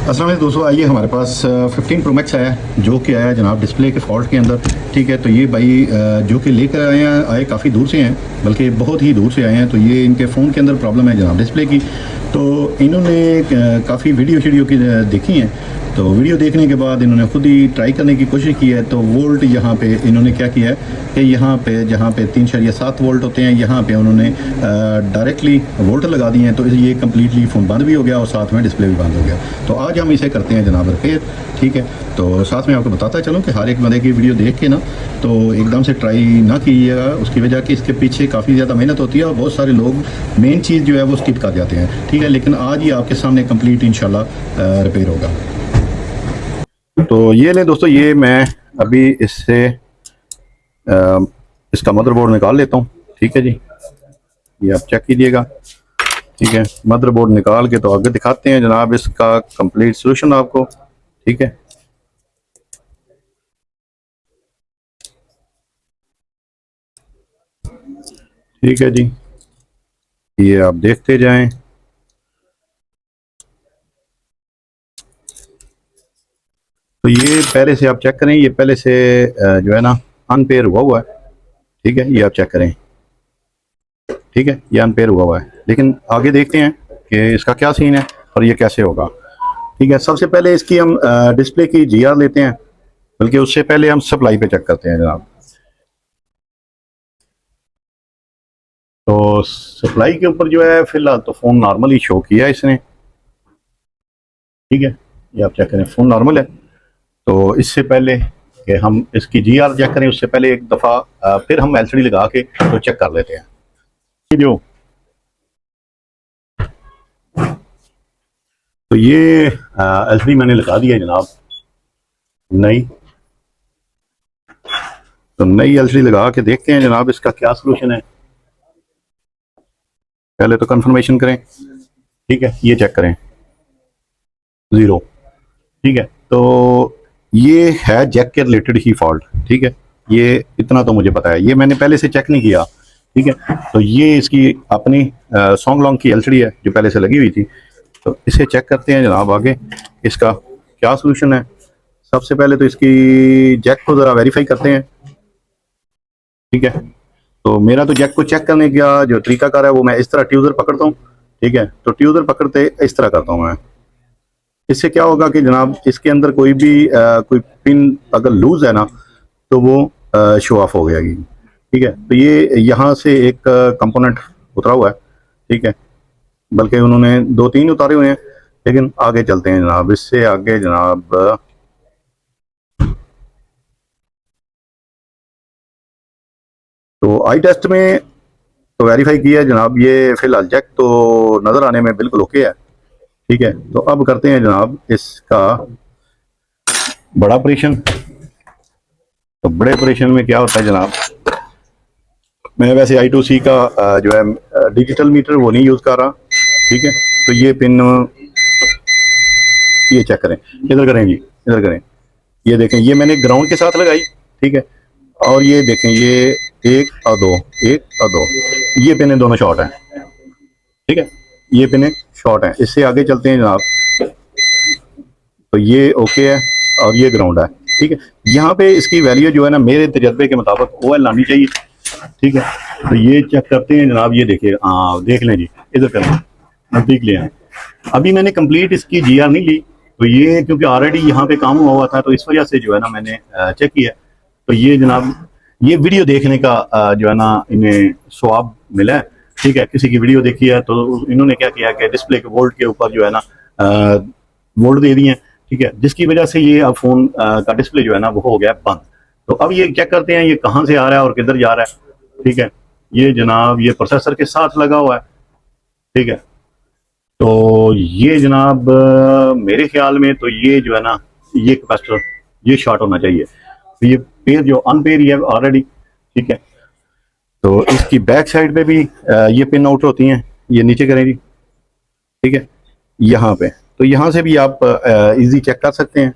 असल में दोस्तों आइए हमारे पास 15 प्रो मैक्स आया है जो कि आया है जनाब डिस्प्ले के फॉल्ट के अंदर। ठीक है, तो ये भाई जो कि लेकर आए काफ़ी दूर से हैं, बल्कि बहुत ही दूर से आए हैं। तो ये इनके फ़ोन के अंदर प्रॉब्लम है जनाब डिस्प्ले की। तो इन्होंने काफ़ी वीडियो की देखी हैं। तो वीडियो देखने के बाद इन्होंने खुद ही ट्राई करने की कोशिश की है। तो वोल्ट यहाँ पे इन्होंने क्या किया है कि यहाँ पे जहाँ पे 3.7 वोल्ट होते हैं, यहाँ पे उन्होंने डायरेक्टली वोल्ट लगा दिए हैं। तो ये कम्प्लीटली फ़ोन बंद भी हो गया और साथ में डिस्प्ले भी बंद हो गया। तो आज हम इसे करते हैं जनाब रिपेयर। ठीक है, तो साथ में आपको बताता चलूँ कि हर एक बंदे की वीडियो देख के ना तो एकदम से ट्राई ना कीजिएगा। उसकी वजह कि इसके पीछे काफ़ी ज़्यादा मेहनत होती है और बहुत सारे लोग मेन चीज़ जो है वो स्किप कर जाते हैं। ठीक है, लेकिन आज ही आपके सामने कंप्लीट इंशाल्लाह रिपेयर होगा। तो ये ले दोस्तों, ये मैं अभी इससे इसका मदरबोर्ड निकाल लेता हूँ। ठीक है जी, ये आप चेक कीजिएगा। ठीक है, मदरबोर्ड निकाल के तो आगे दिखाते हैं जनाब इसका कंप्लीट सॉल्यूशन आपको। ठीक है, ठीक है जी, ये आप देखते जाएं। तो ये पहले से आप चेक करें, ये पहले से जो है ना अनपेयर हुआ है। ठीक है, ये आप चेक करें। ठीक है, ये अनपेयर हुआ है, लेकिन आगे देखते हैं कि इसका क्या सीन है और ये कैसे होगा। ठीक है, सबसे पहले इसकी हम डिस्प्ले की जीआर लेते हैं, बल्कि उससे पहले हम सप्लाई पे चेक करते हैं जनाब। तो सप्लाई के ऊपर जो है फिलहाल तो फ़ोन नॉर्मल ही शो किया है इसने। ठीक है, ये आप चेक करें, फ़ोन नॉर्मल है। तो इससे पहले कि हम इसकी जीआर चेक करें उससे पहले एक दफ़ा फिर हम एलसीडी लगा के तो चेक कर लेते हैं। जो तो ये एलसीडी मैंने लगा दिया है जनाब नई। तो नई एलसीडी लगा के देखते हैं जनाब इसका क्या सलूशन है। पहले तो कंफर्मेशन करें। ठीक है, ये चेक करें, 0। ठीक है, तो ये है जैक के रिलेटेड ही फॉल्ट। ठीक है, ये इतना तो मुझे पता है, ये मैंने पहले से चेक नहीं किया। ठीक है, तो ये इसकी अपनी सॉन्ग लॉन्ग की एलसीडी है जो पहले से लगी हुई थी। तो इसे चेक करते हैं जनाब आगे इसका क्या सलूशन है। सबसे पहले तो इसकी जैक को ज़रा वेरीफाई करते हैं। ठीक है, तो मेरा तो जैक को चेक करने का जो तरीकाकार है वो मैं इस तरह ट्यूज़र पकड़ता हूँ। ठीक है, तो ट्यूज़र पकड़ते इस तरह करता हूँ मैं। इससे क्या होगा कि जनाब इसके अंदर कोई भी कोई पिन अगर लूज है ना तो वो शो ऑफ हो जाएगी। ठीक है, तो ये यहाँ से एक कंपोनेंट उतरा हुआ है। ठीक है, बल्कि उन्होंने 2-3 उतारे हुए हैं, लेकिन आगे चलते हैं जनाब। इससे आगे जनाब तो आई टेस्ट में तो वेरीफाई किया है जनाब, ये फिलहाल चेक तो नज़र आने में बिल्कुल ओके है। ठीक है, तो अब करते हैं जनाब इसका बड़ा ऑपरेशन। तो बड़े ऑपरेशन में क्या होता है जनाब, मैं वैसे I2C का जो है डिजिटल मीटर वो नहीं यूज़ कर रहा। ठीक है, तो ये पिन ये चेक करें, इधर करें जी, इधर करें। ये देखें, ये मैंने ग्राउंड के साथ लगाई। ठीक है, और ये देखें, ये 1 और 2, 1 और 2, ये पिने दोनों शॉर्ट हैं। ठीक है, ये पिने शॉर्ट हैं। इससे आगे चलते हैं जनाब। तो ये ओके है और ये ग्राउंड है। ठीक है, यहाँ पे इसकी वैल्यू जो है ना मेरे तजर्बे के मुताबिक OL आनी चाहिए। ठीक है, तो ये चेक करते हैं जनाब। ये देखिए, हाँ देख लें जी, इधर करें, नजदीक ले आए। अभी मैंने कंप्लीट इसकी जीआर नहीं ली, तो ये क्योंकि ऑलरेडी यहाँ पे काम हुआ था तो इस वजह से जो है ना मैंने चेक किया। तो ये जनाब ये वीडियो देखने का जो है ना इन्हें स्वाब मिला है। ठीक है, किसी की वीडियो देखी है तो इन्होंने क्या किया कि डिस्प्ले के वोल्ट के ऊपर जो है ना वोल्ट दे दिए। ठीक है, जिसकी वजह से ये अब फोन का डिस्प्ले जो है ना वो हो गया बंद। तो अब ये चेक करते हैं ये कहाँ से आ रहा है और किधर जा रहा है। ठीक है, ये जनाब ये प्रोसेसर के साथ लगा हुआ है। ठीक है, तो ये जनाब मेरे ख्याल में तो ये जो है ना ये कैपेसिटर ये शॉर्ट होना चाहिए। तो ये पेयर जो अनपेयर ही है ऑलरेडी। ठीक है, तो इसकी बैक साइड पे भी ये पिन आउट होती हैं, ये नीचे करें जी। ठीक है, यहाँ पे तो यहाँ से भी आप इजी चेक कर सकते हैं।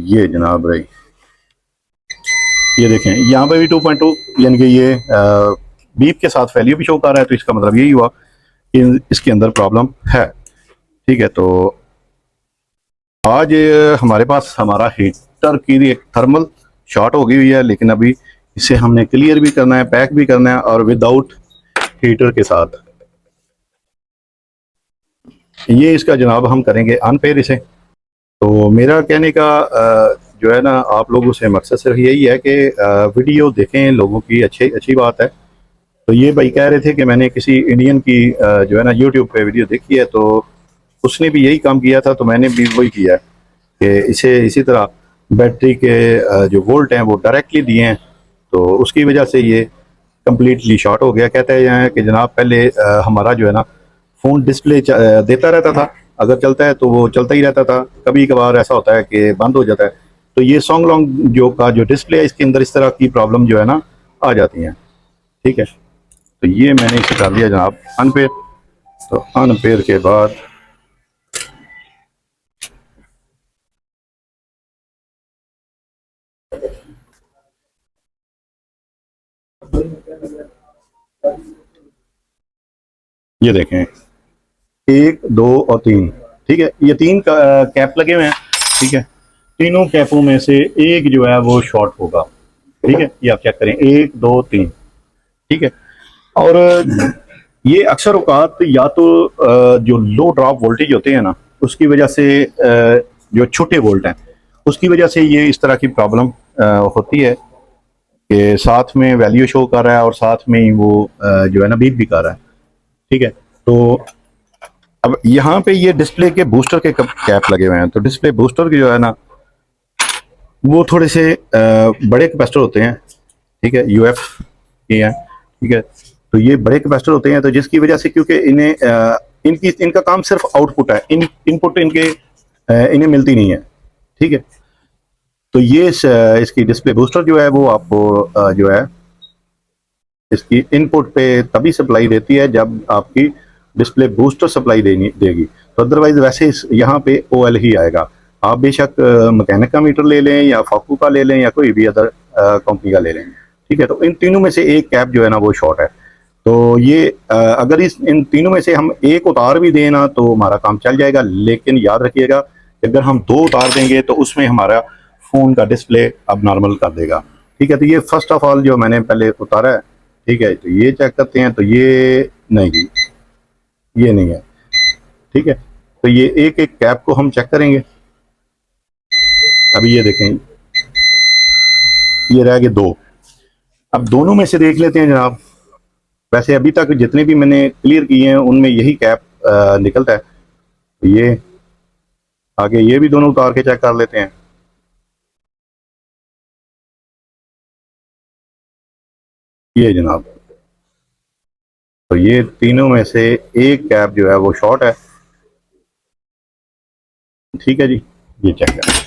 ये जनाब रही, ये देखें यहाँ पे भी 2.2 यानी कि ये बीप के साथ वैल्यू भी शो कर रहा है। तो इसका मतलब यही हुआ कि इसके अंदर प्रॉब्लम है। ठीक है, तो आज हमारे पास हमारा हीटर की एक थर्मल शॉर्ट हो गई हुई है, लेकिन अभी इसे हमने क्लियर भी करना है, पैक भी करना है, और विदाउट हीटर के साथ। ये इसका जनाब हम करेंगे अनपेयर इसे। तो मेरा कहने का जो है ना, आप लोगों से मकसद सिर्फ यही है कि वीडियो देखें लोगों की, अच्छी अच्छी बात है। तो ये भाई कह रहे थे कि मैंने किसी इंडियन की जो है ना यूट्यूब पे वीडियो देखी है, तो उसने भी यही काम किया था, तो मैंने भी वही किया है कि इसे इसी तरह बैटरी के जो वोल्ट हैं वो डायरेक्टली दिए हैं, तो उसकी वजह से ये कम्प्लीटली शॉर्ट हो गया। कहते हैं कि जनाब पहले हमारा जो है ना फ़ोन डिस्प्ले देता रहता था, अगर चलता है तो वो चलता ही रहता था, कभी कभार ऐसा होता है कि बंद हो जाता है। तो ये सॉन्ग लॉन्ग जो डिस्प्ले है, इसके अंदर इस तरह की प्रॉब्लम जो है ना आ जाती हैं। ठीक है, तो ये मैंने इसे कर दिया जनाब अनपेयर। तो अनपेयर के बाद ये देखें, एक दो और तीन, ठीक है, ये तीन कैप लगे हुए हैं। ठीक है, तीनों कैपों में से एक जो है वो शॉर्ट होगा। ठीक है, ये आप चेक करें, एक दो तीन। ठीक है, और ये अक्सर औकात या तो जो लो ड्रॉप वोल्टेज होते हैं ना, उसकी वजह से जो छोटे वोल्ट हैं उसकी वजह से ये इस तरह की प्रॉब्लम होती है कि साथ में वैल्यू शो कर रहा है और साथ में ही वो जो है ना बीप भी कर रहा है। ठीक है, तो अब यहाँ पे ये डिस्प्ले के बूस्टर के कैप लगे हुए हैं, तो डिस्प्ले बूस्टर की जो है ना वो थोड़े से बड़े कैपेसिटर होते हैं। ठीक है, यूएफ के हैं। ठीक है, तो ये बड़े कैपेसिटर होते हैं, तो जिसकी वजह से, क्योंकि इन्हें इनका काम सिर्फ आउटपुट है, इनपुट इनके इन्हें मिलती नहीं है। ठीक है, तो ये इसकी डिस्प्ले बूस्टर जो है वो आपको जो है इसकी इनपुट पे तभी सप्लाई देती है जब आपकी डिस्प्ले बूस्टर सप्लाई देगी। तो अदरवाइज वैसे यहाँ पे ओएल ही आएगा। आप बेशक मैकेनिक का मीटर ले लें या फाकू का ले लें या कोई भी अदर कंपनी का ले लें। ठीक है, तो इन तीनों में से एक कैप जो है ना वो शॉर्ट है। तो ये अगर इन तीनों में से हम एक उतार भी दें ना तो हमारा काम चल जाएगा, लेकिन याद रखिएगा कि अगर हम दो उतार देंगे तो उसमें हमारा फ़ोन का डिस्प्ले अब नॉर्मल कर देगा। ठीक है, तो ये फर्स्ट ऑफ ऑल जो मैंने पहले उतारा है। ठीक है, तो ये चेक करते हैं, तो ये नहीं जी, ये नहीं है। ठीक है, तो ये एक एक कैप को हम चेक करेंगे। अभी ये देखें, ये रह गए दो। अब दोनों में से देख लेते हैं जनाब। वैसे अभी तक जितने भी मैंने क्लियर किए हैं उनमें यही कैप निकलता है। तो ये आगे ये भी दोनों उतार के चेक कर लेते हैं। ये जनाब, तो ये तीनों में से एक कैप जो है वो शॉर्ट है। ठीक है जी, ये चेक करें।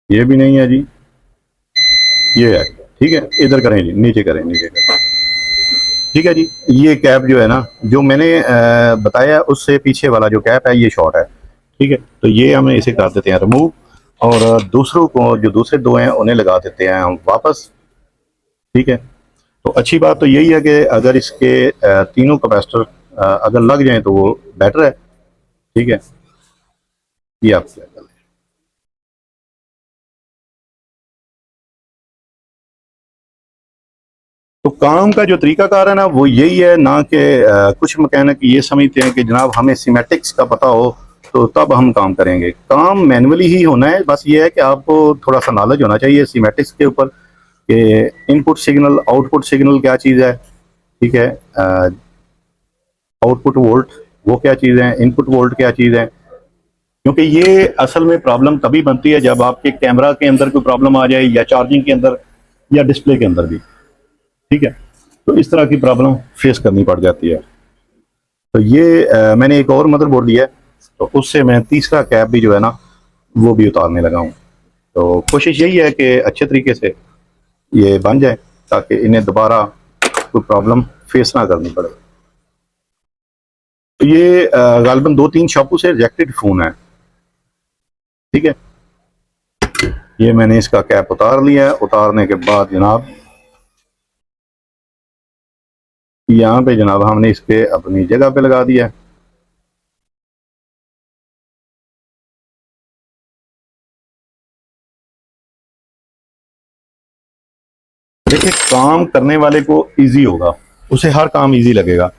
ये भी नहीं है जी, ये है। ठीक है, इधर करें जी, नीचे करें, नीचे करें। ठीक है जी, ये कैप जो है ना जो मैंने बताया उससे पीछे वाला जो कैप है ये शॉर्ट है। ठीक है, तो ये हम इसे कर देते हैं रिमूव, और दूसरों को जो दूसरे दो हैं उन्हें लगा देते हैं हम वापस। ठीक है, तो अच्छी बात तो यही है कि अगर इसके तीनों कैपेसिटर अगर लग जाएं तो वो बेटर है। ठीक है, ये आप क्या कर लें। तो काम का जो तरीकाकार है ना वो यही है ना कि कुछ मैकेनिक ये समझते हैं कि जनाब हमें सीमेटिक्स का पता हो तो तब हम काम करेंगे। काम मैनुअली ही होना है, बस ये है कि आपको थोड़ा सा नॉलेज होना चाहिए सीमेटिक्स के ऊपर कि इनपुट सिग्नल आउटपुट सिग्नल क्या चीज़ है। ठीक है, आउटपुट वोल्ट वो क्या चीज़ है, इनपुट वोल्ट क्या चीज़ है। क्योंकि ये असल में प्रॉब्लम तभी बनती है जब आपके कैमरा के अंदर कोई प्रॉब्लम आ जाए या चार्जिंग के अंदर या डिस्प्ले के अंदर भी। ठीक है, तो इस तरह की प्रॉब्लम फेस करनी पड़ जाती है। तो ये मैंने एक और मदरबोर्ड लिया है, तो उससे मैं तीसरा कैप भी जो है ना वो भी उतारने लगा हूँ। तो कोशिश यही है कि अच्छे तरीके से ये बन जाए ताकि इन्हें दोबारा कोई प्रॉब्लम फेस ना करनी पड़े। तो ये गालबन 2-3 शॉपों से रिजेक्टेड फ़ोन है। ठीक है, ये मैंने इसका कैप उतार लिया है। उतारने के बाद जनाब यहाँ पे जनाब हमने इसके अपनी जगह पे लगा दिया है। देखिए, काम करने वाले को इजी होगा, उसे हर काम इजी लगेगा।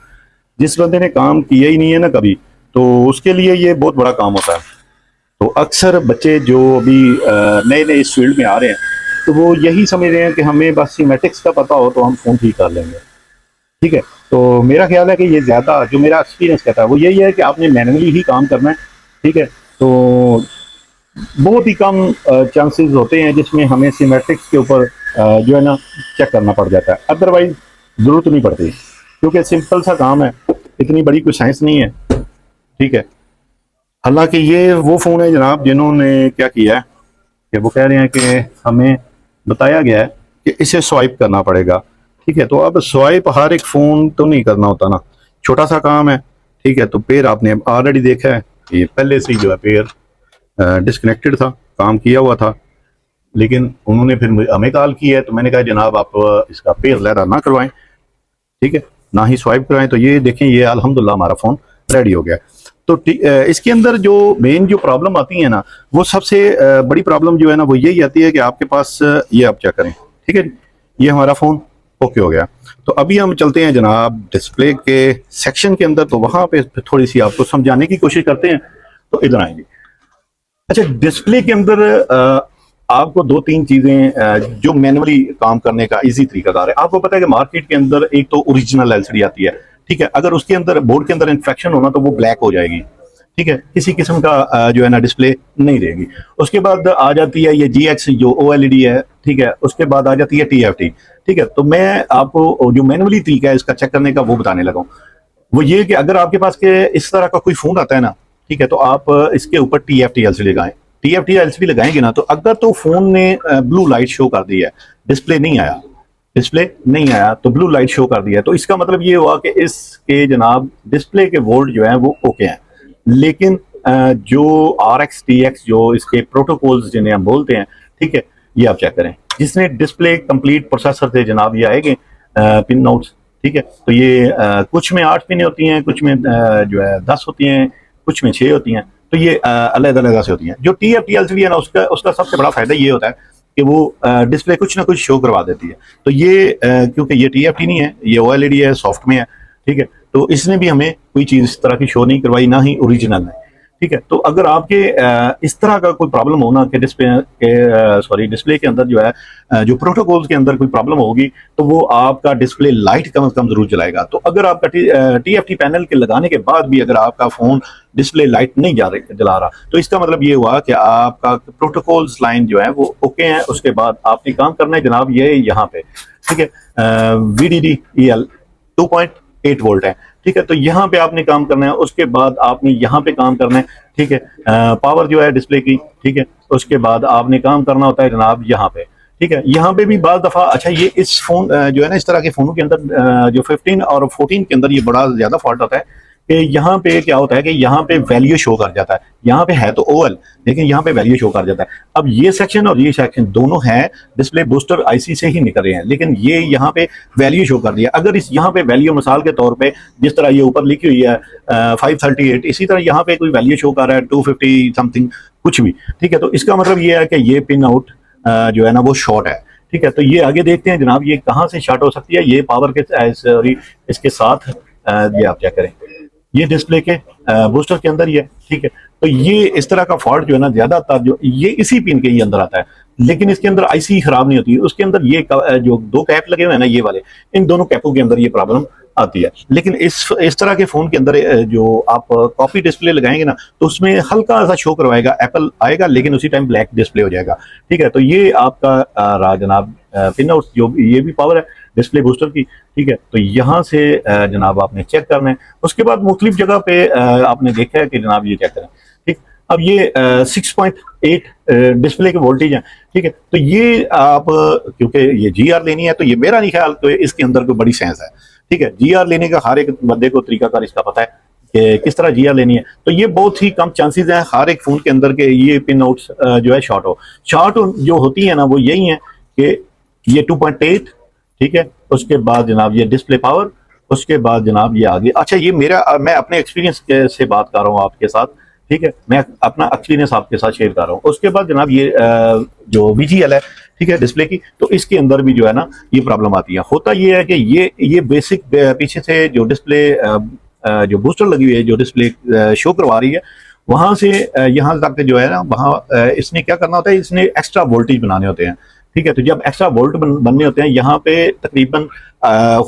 जिस बंदे ने काम किया ही नहीं है ना कभी, तो उसके लिए ये बहुत बड़ा काम होता है। तो अक्सर बच्चे जो अभी नए नए इस फील्ड में आ रहे हैं, तो वो यही समझ रहे हैं कि हमें बस सीमेटिक्स का पता हो तो हम फोन ठीक कर लेंगे। ठीक है, तो मेरा ख्याल है कि ये ज़्यादा जो मेरा एक्सपीरियंस कहता है वो यही है कि आपने मैनुअली ही काम करना है। ठीक है, तो बहुत ही कम चांसेस होते हैं जिसमें हमें सीमेट्रिक्स के ऊपर जो है ना चेक करना पड़ जाता है, अदरवाइज ज़रूरत नहीं पड़ती, क्योंकि सिंपल सा काम है, इतनी बड़ी कोई साइंस नहीं है। ठीक है, हालांकि ये वो फ़ोन है जनाब जिन्होंने क्या किया है कि वो कह रहे हैं कि हमें बताया गया है कि इसे स्वाइप करना पड़ेगा। ठीक है, तो अब स्वाइप हर एक फ़ोन तो नहीं करना होता ना, छोटा सा काम है। ठीक है, तो पेयर आपने ऑलरेडी देखा है, ये पहले से ही जो है पेयर डिस्कनेक्टेड था, काम किया हुआ था, लेकिन उन्होंने फिर हमें कॉल की है, तो मैंने कहा जनाब आप इसका पेयर लहरा ना करवाएं। ठीक है, ना ही स्वाइप कराएं। तो ये देखें, ये अल्हम्दुलिल्लाह हमारा फ़ोन रेडी हो गया। तो इसके अंदर जो मेन जो प्रॉब्लम आती है ना, वो सबसे बड़ी प्रॉब्लम जो है ना वो यही आती है कि आपके पास ये आप चेक करें। ठीक है, ये हमारा फ़ोन ओके हो गया। तो अभी हम चलते हैं जनाब डिस्प्ले के सेक्शन के अंदर, तो वहाँ पे थोड़ी सी आपको समझाने की कोशिश करते हैं। तो इधर आएंगे। अच्छा, डिस्प्ले के अंदर आपको दो तीन चीजें जो मैनुअली काम करने का इजी तरीकाकार है। आपको पता है कि मार्केट के अंदर एक तो ओरिजिनल एलसीडी आती है। ठीक है, अगर उसके अंदर बोर्ड के अंदर इन्फेक्शन होना तो वो ब्लैक हो जाएगी। ठीक है, किसी किस्म का जो है ना डिस्प्ले नहीं रहेगी। उसके बाद आ जाती है ये GX जो OLED है। ठीक है, उसके बाद आ जाती है TFT। ठीक है, तो मैं आपको जो मैनुअली तरीका है इसका चेक करने का वो बताने लगा हूँ। वो ये कि अगर आपके पास के इस तरह का कोई फोन आता है ना, ठीक है, तो आप इसके ऊपर TFT एलसीडी लगाएं। TFT एलसीडी लगाएंगे ना, तो अगर तो फोन ने ब्लू लाइट शो कर दी है, डिस्प्ले नहीं आया, डिस्प्ले नहीं आया तो ब्लू लाइट शो कर दिया, तो इसका मतलब ये हुआ कि इसके जनाब डिस्प्ले के वोल्ट जो है वो ओके हैं। लेकिन जो RX TX जो इसके प्रोटोकॉल्स जिन्हें हम बोलते हैं, ठीक है, ये आप चेक करें। जिसने डिस्प्ले कंप्लीट प्रोसेसर थे जनाब, ये आएंगे पिन नोट्स। ठीक है, तो ये कुछ में 8 पिन होती हैं, कुछ में जो है 10 होती हैं, कुछ में 6 होती हैं। तो ये अलग अलग से होती हैं। जो TFT एलसीडी है ना, उसका उसका सबसे बड़ा फायदा ये होता है कि वो डिस्प्ले कुछ ना कुछ शो करवा देती है। तो ये क्योंकि ये TFT नहीं है, ये OLED है, सॉफ्ट में है। ठीक है, तो इसने भी हमें कोई चीज़ इस तरह की शो नहीं करवाई, ना ही ओरिजिनल है। ठीक है, तो अगर आपके इस तरह का कोई प्रॉब्लम होना कि डिस्प्ले के अंदर जो है जो प्रोटोकॉल्स के अंदर कोई प्रॉब्लम होगी, तो वो आपका डिस्प्ले लाइट कम से कम जरूर जलाएगा। तो अगर आपका TFT पैनल के लगाने के बाद भी अगर आपका फोन डिस्प्ले लाइट नहीं जला रहा, तो इसका मतलब ये हुआ कि आपका प्रोटोकॉल्स लाइन जो है वो ओके है। उसके बाद आपने काम करना है जनाब ये यहाँ पे। ठीक है, VDDEL 2.8 वोल्ट है। ठीक है, तो यहाँ पे आपने काम करना है। उसके बाद आपने यहाँ पे काम करना है। ठीक है, पावर जो है डिस्प्ले की। ठीक है, उसके बाद आपने काम करना होता है जनाब यहाँ पे। ठीक है, यहाँ पे भी बार दफा, अच्छा ये इस फोन जो है ना, इस तरह के फोनों के अंदर जो 15 और 14 के अंदर ये बड़ा ज्यादा फॉल्ट होता है कि यहाँ पे क्या होता है कि यहाँ पे वैल्यू शो कर जाता है। यहाँ पे है तो OL, लेकिन यहाँ पे वैल्यू शो कर जाता है। अब ये सेक्शन और ये सेक्शन दोनों हैं डिस्प्ले बूस्टर IC से ही निकल रहे हैं, लेकिन ये यहाँ पे वैल्यू शो कर दिया। अगर इस यहाँ पे वैल्यू मिसाल के तौर पे जिस तरह ये ऊपर लिखी हुई है 538, इसी तरह यहाँ पे कोई वैल्यू शो कर रहा है 250 समथिंग कुछ भी। ठीक है, तो इसका मतलब ये है कि ये पिन आउट जो है ना वो शॉर्ट है। ठीक है, तो ये आगे देखते हैं जनाब ये कहाँ से शॉर्ट हो सकती है। ये पावर के सॉरी इसके साथ ये आप चेक करें, ये डिस्प्ले के बूस्टर के अंदर ही है। ठीक है, तो ये इस तरह का फॉल्ट जो है ना ज्यादातर जो ये इसी पिन के ही अंदर आता है, लेकिन इसके अंदर IC खराब नहीं होती है। उसके अंदर ये जो दो कैप लगे हुए हैं ना, ये वाले, इन दोनों कैपों के अंदर ये प्रॉब्लम आती है। लेकिन इस तरह के फोन के अंदर जो आप कॉपी डिस्प्ले लगाएंगे ना, तो उसमें हल्का सा शो करवाएगा, एप्पल आएगा, लेकिन उसी टाइम ब्लैक डिस्प्ले हो जाएगा। ठीक है, तो ये आपका रहा जनाब पिन आउट, जो ये भी पावर है डिस्प्ले बूस्टर की। ठीक है, तो यहाँ से जनाब आपने चेक करना है। उसके बाद मुख्तलिफ जगह पे आपने देखा है कि जनाब ये चेक करें। ठीक, अब ये 6.8 डिस्प्ले के वोल्टेज हैं। ठीक है, तो ये आप क्योंकि ये GR लेनी है, तो ये मेरा नहीं ख्याल तो इसके अंदर कोई बड़ी साइंस है। ठीक है, GR लेने का हर एक बंदे को तरीकाकार इसका पता है। कि किस तरह GR लेनी है। तो ये बहुत ही कम चांसेस हैं हर एक फ़ोन के अंदर के ये पिन आउट्स जो है शॉर्ट जो होती है ना वो यही है कि ये 2.8, ठीक है, उसके बाद जनाब ये डिस्प्ले पावर, उसके बाद जनाब ये आगे। अच्छा ये मैं अपने एक्सपीरियंस से बात कर रहा हूँ आपके साथ, ठीक है, मैं अपना एक्सपीरियंस आपके साथ शेयर कर रहा हूँ। उसके बाद जनाब ये जो VGL है, ठीक है, डिस्प्ले की, तो इसके अंदर भी जो है ना ये प्रॉब्लम आती है। होता ये है कि ये बेसिक पीछे से जो डिस्प्ले जो बूस्टर लगी हुई है, जो डिस्प्ले शो करवा रही है, वहां से यहाँ तक जो है ना, वहाँ इसने क्या करना होता है, इसने एक्स्ट्रा वोल्टेज बनाने होते हैं, ठीक है। तो जब एक्स्ट्रा वोल्ट बनने होते हैं यहाँ पे तकरीबन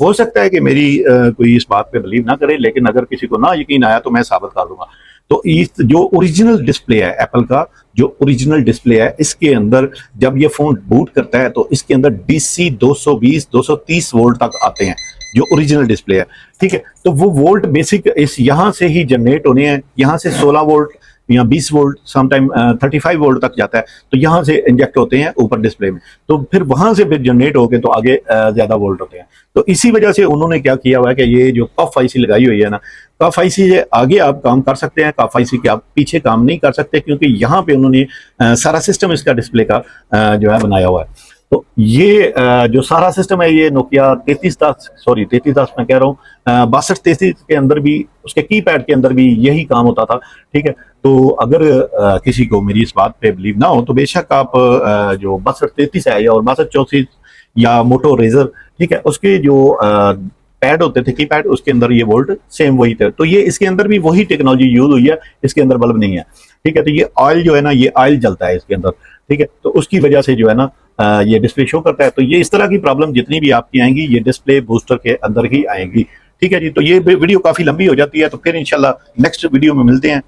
हो सकता है कि मेरी कोई इस बात पे बिलीव ना करे, लेकिन अगर किसी को ना यकीन आया तो मैं साबित कर दूंगा। तो इस जो ओरिजिनल डिस्प्ले है एप्पल का, जो ओरिजिनल डिस्प्ले है, इसके अंदर जब ये फोन बूट करता है तो इसके अंदर DC 220 230 वोल्ट तक आते हैं, जो ओरिजिनल डिस्प्ले है, ठीक है। तो वो वोल्ट बेसिक इस यहाँ से ही जनरेट होने हैं, यहाँ से 16 वोल्ट या 20 वोल्ट, समटाइम 35 वोल्ट तक जाता है, तो यहाँ से इंजेक्ट होते हैं ऊपर डिस्प्ले में, तो फिर वहां से फिर जनरेट होके तो आगे ज्यादा वोल्ट होते हैं। तो इसी वजह से उन्होंने क्या किया हुआ है कि ये जो कफ IC लगाई हुई है ना, कफ IC से आगे आप काम कर सकते हैं, कफ IC के आप पीछे काम नहीं कर सकते, क्योंकि यहाँ पे उन्होंने सारा सिस्टम इसका डिस्प्ले का जो है बनाया हुआ है। तो ये जो सारा सिस्टम है, ये नोकिया 3310 मैं कह रहा हूँ, 6233 के अंदर भी, उसके कीपैड के अंदर भी यही काम होता था, ठीक है। तो अगर किसी को मेरी इस बात पे बिलीव ना हो तो बेशक आप जो 6233 है या और 6234 या मोटो रेजर, ठीक है, उसके जो पैड होते थे कीपैड, उसके अंदर ये वोल्ट सेम वही थे। तो ये इसके अंदर भी वही टेक्नोलॉजी यूज हुई है, इसके अंदर बल्ब नहीं है, ठीक है। तो ये ऑयल जो है ना, ये ऑयल जलता है इसके अंदर, ठीक है। तो उसकी वजह से जो है ना ये डिस्प्ले शो करता है। तो ये इस तरह की प्रॉब्लम जितनी भी आपकी आएंगी, ये डिस्प्ले बूस्टर के अंदर ही आएंगी, ठीक है जी। तो ये वीडियो काफी लंबी हो जाती है, तो फिर इंशाल्लाह नेक्स्ट वीडियो में मिलते हैं।